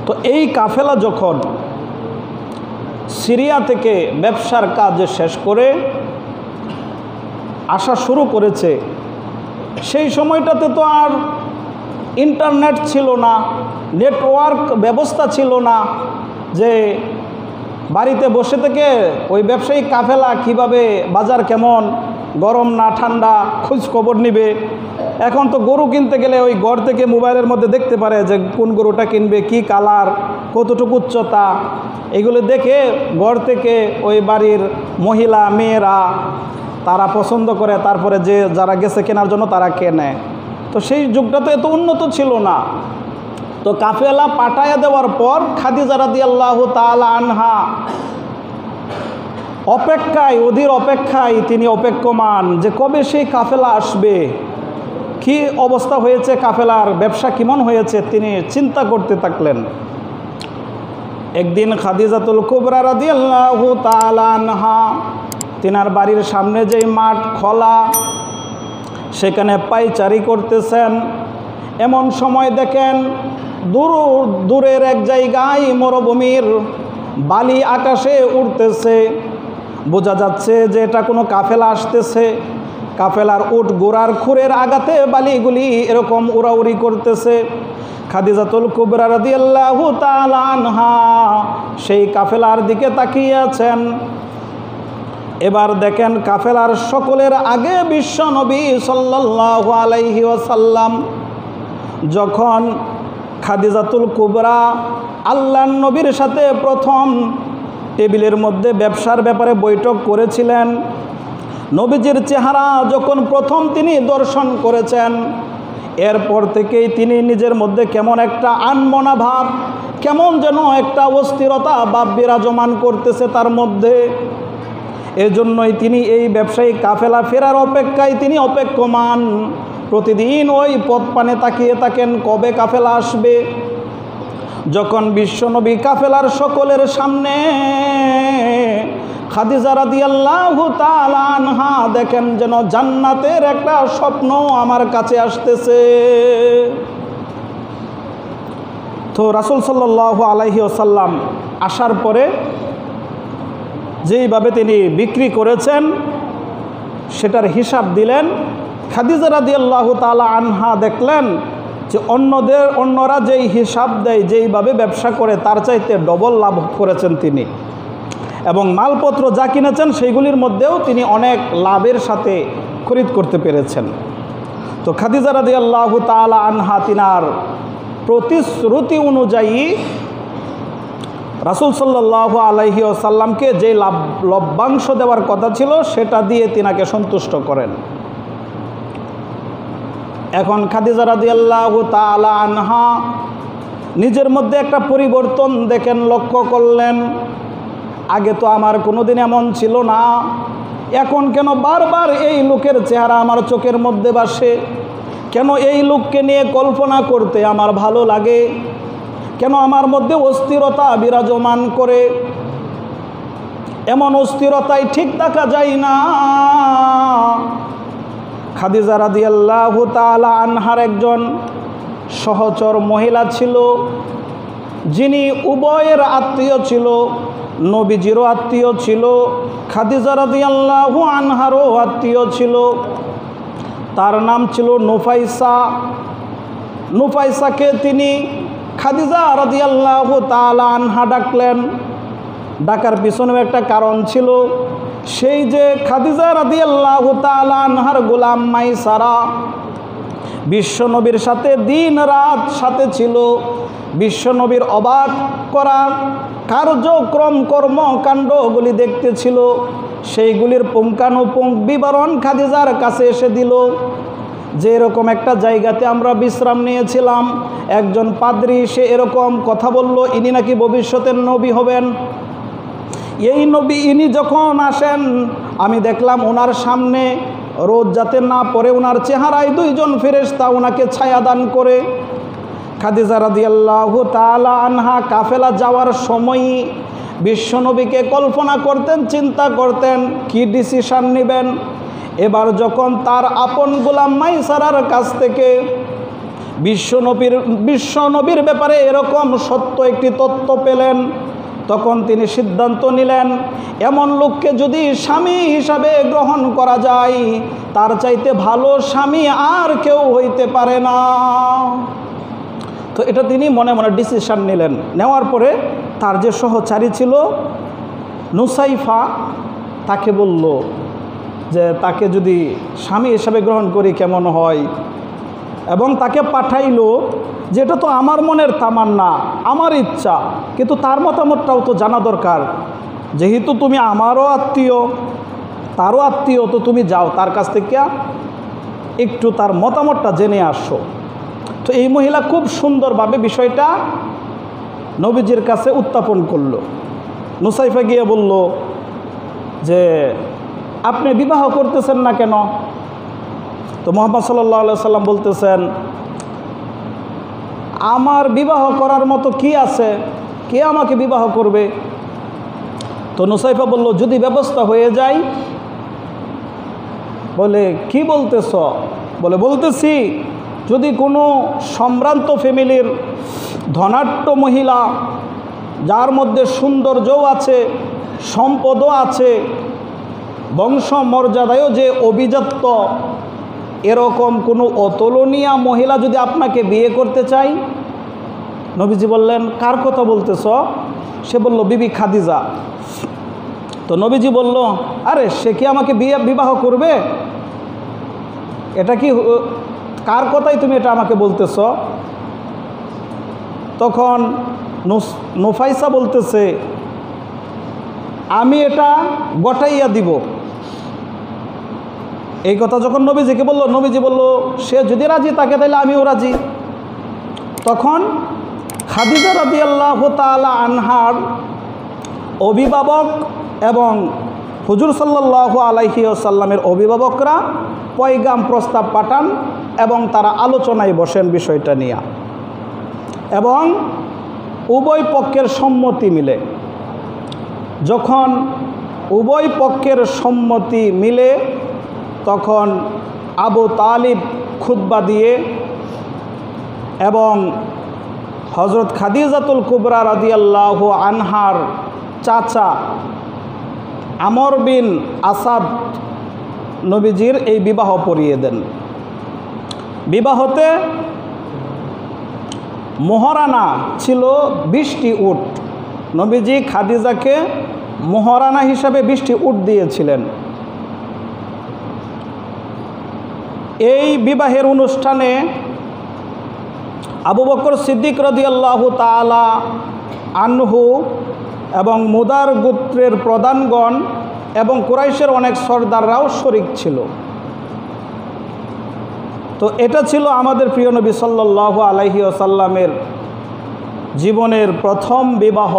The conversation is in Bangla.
তো এই কাফেলা যখন সিরিয়া থেকে ব্যবসার কাজ শেষ করে আসা শুরু করেছে, সেই সময়টাতে তো আর ইন্টারনেট ছিল না, নেটওয়ার্ক ব্যবস্থা ছিল না যে বাড়িতে বসে থেকে ওই ব্যবসায়িক কাফেলা কিভাবে বাজার কেমন, গরম না ঠান্ডা খোঁজ খবর নিবে। এখন তো গরু কিনতে গেলে ওই ঘর থেকে মোবাইলের মধ্যে দেখতে পারে যে কোন গরুটা কিনবে, কি কালার, কতটুকু উচ্চতা, এগুলো দেখে ঘর থেকে ওই বাড়ির মহিলা মেয়েরা তারা পছন্দ করে, তারপরে যে যারা গেছে কেনার জন্য তারা কেনে। তো সেই যুগটা তো এত উন্নত ছিল না। তো কাফেলা পাঠাইয়া দেওয়ার পর খাদিজা রাদিয়াল্লাহু তাআলা আনহা অপেক্ষায়, অধীর অপেক্ষায় তিনি অপেক্ষমান যে কবে সেই কাফেলা আসবে, কি অবস্থা হয়েছে, কাফেলার ব্যবসা কেমন হয়েছে, তিনি চিন্তা করতে থাকলেন। একদিন খাদিজাতুল কুবরা রাদিয়াল্লাহু তাআলা আনহা তিনার বাড়ির সামনে যেই মাঠ খোলা, সেখানে পায়চারি করতেছেন। এমন সময় দেখেন দূরের এক জায়গায় মরুভূমির বালি আকাশে উড়তেছে, বোঝা যাচ্ছে যে এটা কোনো কাফেলা আসতেছে। কাফেলার উট গোড়ার খুরের আঘাতে বালিগুলি এরকম উড়াউড়ি করতেছে। খাদিজাতুল কুবরা রাদিয়াল্লাহু তাআলা আনহা সেই কাফেলার দিকে তাকিয়ে আছেন। এবার দেখেন কাফেলার সকলের আগে বিশ্ব নবী সাল্লাল্লাহু আলাইহি ওয়াসাল্লাম যখন খাদিজাতুল কুবরা আল্লাহর নবীর সাথে প্রথম টেবিলের মধ্যে ব্যবসার ব্যাপারে বৈঠক করেছিলেন, নবীজির চেহারা যখন প্রথম তিনি দর্শন করেছেন, এরপর থেকেই তিনি নিজের মধ্যে কেমন একটা আনমনা ভাব, কেমন যেন একটা অস্থিরতা ভাব বিরাজমান করতেছে তার মধ্যে। এজন্যই তিনি এই ব্যবসায়িক কাফেলা ফেরার অপেক্ষায় তিনি অপেক্ষমান। প্রতিদিন ওই পথ পানে তাকিয়ে থাকেন কবে কাফেলা আসবে। যখন বিশ্বনবী কাফেলার সকলের সামনে খাদিজা রাদিয়াল্লাহু তাআলা আনহা দেখেন যেন জান্নাতের একটা স্বপ্ন আমার কাছে আসতেছে। তো রাসূল সাল্লাল্লাহু আলাইহি ওয়াসাল্লাম আসার পরে যেইভাবে তিনি বিক্রি করেছেন সেটার হিসাব দিলেন। খাদিজা রাদিয়াল্লাহু তাআলা আনহা দেখলেন যে অন্যরা যেই হিসাব দেয়, যেইভাবে ব্যবসা করে তার চাইতে ডবল লাভ করেছেন তিনি, এবং মালপত্র যা কিনেছেন সেইগুলির মধ্যেও তিনি অনেক লাভের সাথে খরিদ করতে পেরেছেন। তো খাদিজা রাদিয়াল্লাহু তাআলা আনহা তিনার প্রতিশ্রুতি অনুযায়ী রাসূল সাল্লাল্লাহু আলাইহি ওয়াসাল্লামকে যে লভ্যাংশ দেওয়ার কথা ছিল সেটা দিয়ে তিনাকে সন্তুষ্ট করেন। এখন খাদিজা রাদিয়াল্লাহু তাআলা আনহা নিজের মধ্যে একটা পরিবর্তন দেখেন, লক্ষ্য করলেন। আগে তো আমার কোনোদিন এমন ছিল না, এখন কেন বারবার এই লোকের চেহারা আমার চোখের মধ্যে ভাসে, কেন এই লোককে নিয়ে কল্পনা করতে আমার ভালো লাগে, কেন আমার মধ্যে অস্থিরতা বিরাজমান করে। এমন অস্থিরতায় ঠিক থাকা যায় না। খাদিজা রাদিয়াল্লাহু তাআলা আনহার একজন সহচর মহিলা ছিল, যিনি উভয়ের আত্মীয় ছিল, নবীজিরও আত্মীয় ছিল, খাদিজা রাদিয়াল্লাহু আনহারও আত্মীয় ছিল। তার নাম ছিল নুফাইসা। নুফাইসাকে তিনি খাদিজা রাদিয়াল্লাহু তাআলা আনহা ডাকলেন। ডাকার পিছনেও একটা কারণ ছিল, সেই যে খাদিজা রাদিয়াল্লাহু তাআলা আনহার গোলাম মাইসারা বিশ্বনবীর সাথে দিন রাত সাথে ছিল, বিশ্বনবীর অবাক করা কার্যক্রম কর্মকাণ্ডগুলি দেখতেছিল, সেইগুলির পুঙ্খানুপুঙ্খ বিবরণ খাদিজার কাছে এসে দিল। যে এরকম একটা জায়গাতে আমরা বিশ্রাম নিয়েছিলাম, একজন পাদ্রী সে এরকম কথা বলল, ইনি নাকি ভবিষ্যতের নবী হবেন। এই নবী ইনি যখন আসেন, আমি দেখলাম ওনার সামনে রোদ যাতে না পড়ে ওনার চেহারায় দুইজন ফেরেশতা ওনাকে ছায়া দান করে। খাদিজা রাদিয়াল্লাহু তাআলা আনহা কাফেলা যাওয়ার সময় বিশ্বনবীকে কল্পনা করতেন, চিন্তা করতেন কি ডিসিশন নেবেন। এবার যখন তার আপন গোলাম মাইসারার কাছ থেকে বিশ্বনবীর ব্যাপারে এরকম সত্য একটি তথ্য পেলেন, তখন তিনি সিদ্ধান্ত নিলেন এমন লোককে যদি স্বামী হিসাবে গ্রহণ করা যায়, তার চাইতে ভালো স্বামী আর কেউ হইতে পারে না। তো এটা তিনি মনে মনে ডিসিশন নিলেন। নেওয়ার পরে তার যে সহচারী ছিল নুসাইফা, তাকে বলল যে তাকে যদি স্বামী হিসাবে গ্রহণ করি কেমন হয়, এবং তাকে পাঠাইলো যে এটা তো আমার মনের তামান্না, আমার ইচ্ছা, কিন্তু তার মতামতটাও তো জানা দরকার। যেহেতু তুমি আমারও আত্মীয়, তারও আত্মীয়, তো তুমি যাও তার কাছ থেকে একটু তার মতামতটা জেনে আসো। তো এই মহিলা খুব সুন্দরভাবে বিষয়টা নবীজির কাছে উত্থাপন করলো। নুসাইফা গিয়ে বলল যে আপনি বিবাহ করতেছেন না কেন? তো মুহাম্মদ সাল্লাল্লাহু আলাইহি সাল্লাম বলতেছেন, আমার বিবাহ করার মতো কি আছে, কে আমাকে বিবাহ করবে? তো নুসাইফা বলল, যদি ব্যবস্থা হয়ে যায়। বলে কি বলতেছ? বলে বলতেছি, যদি কোনো সম্ভ্রান্ত ফ্যামিলির ধনাঢ্য মহিলা, যার মধ্যে সৌন্দর্যও আছে, সম্পদও আছে, বংশ মর্যাদায়ও যে অভিজাত্য, এরকম কোনো অতুলনীয় মহিলা যদি আপনাকে বিয়ে করতে চাই। নবীজি বললেন, কার কথা বলতেছ? সে বলল, বিবি খাদিজা। তো নবীজি বলল, আরে সে কি আমাকে বিবাহ করবে? এটা কি, কার কথাই তুমি এটা আমাকে বলতেছ? তখন নুফাইসা বলতেছে, আমি এটা গটাইয়া দিব। এই কথা যখন নবীজিকে বলল, নবীজি বলল, সে যদি রাজি থাকে তাহলে আমিও রাজি। তখন খাদিজা রাদিয়াল্লাহু তাআলা আনহার অভিভাবক এবং হুজুর সাল্লাল্লাহু আলাইহি ওয়াসাল্লামের অভিভাবকরা পয়গাম প্রস্তাব পাঠান এবং তারা আলোচনায় বসেন বিষয়টা নিয়ে, এবং উভয় পক্ষের সম্মতি মিলে। যখন উভয় পক্ষের সম্মতি মিলে, তখন আবু তালিব খুতবা দিয়ে এবং হযরত খাদিজাতুল কুবরা রাদিয়াল্লাহু আনহার চাচা আমর বিন আসাদ নবীজির এই বিবাহ পড়িয়ে দেন। বিবাহতে মোহরানা ছিল 20টি উট। নবীজি খাদিজাকে মোহরানা হিসাবে 20টি উট দিয়েছিলেন। এই বিবাহের অনুষ্ঠানে আবু বকর সিদ্দিক রাদিয়াল্লাহু তাআলা আনহু এবং মুদার গোত্রের প্রধানগণ এবং কুরাইশের অনেক সর্দাররাও শরীক ছিল। তো এটা ছিল আমাদের প্রিয় নবী সাল্লাল্লাহু আলাইহি ওয়াসাল্লামের জীবনের প্রথম বিবাহ।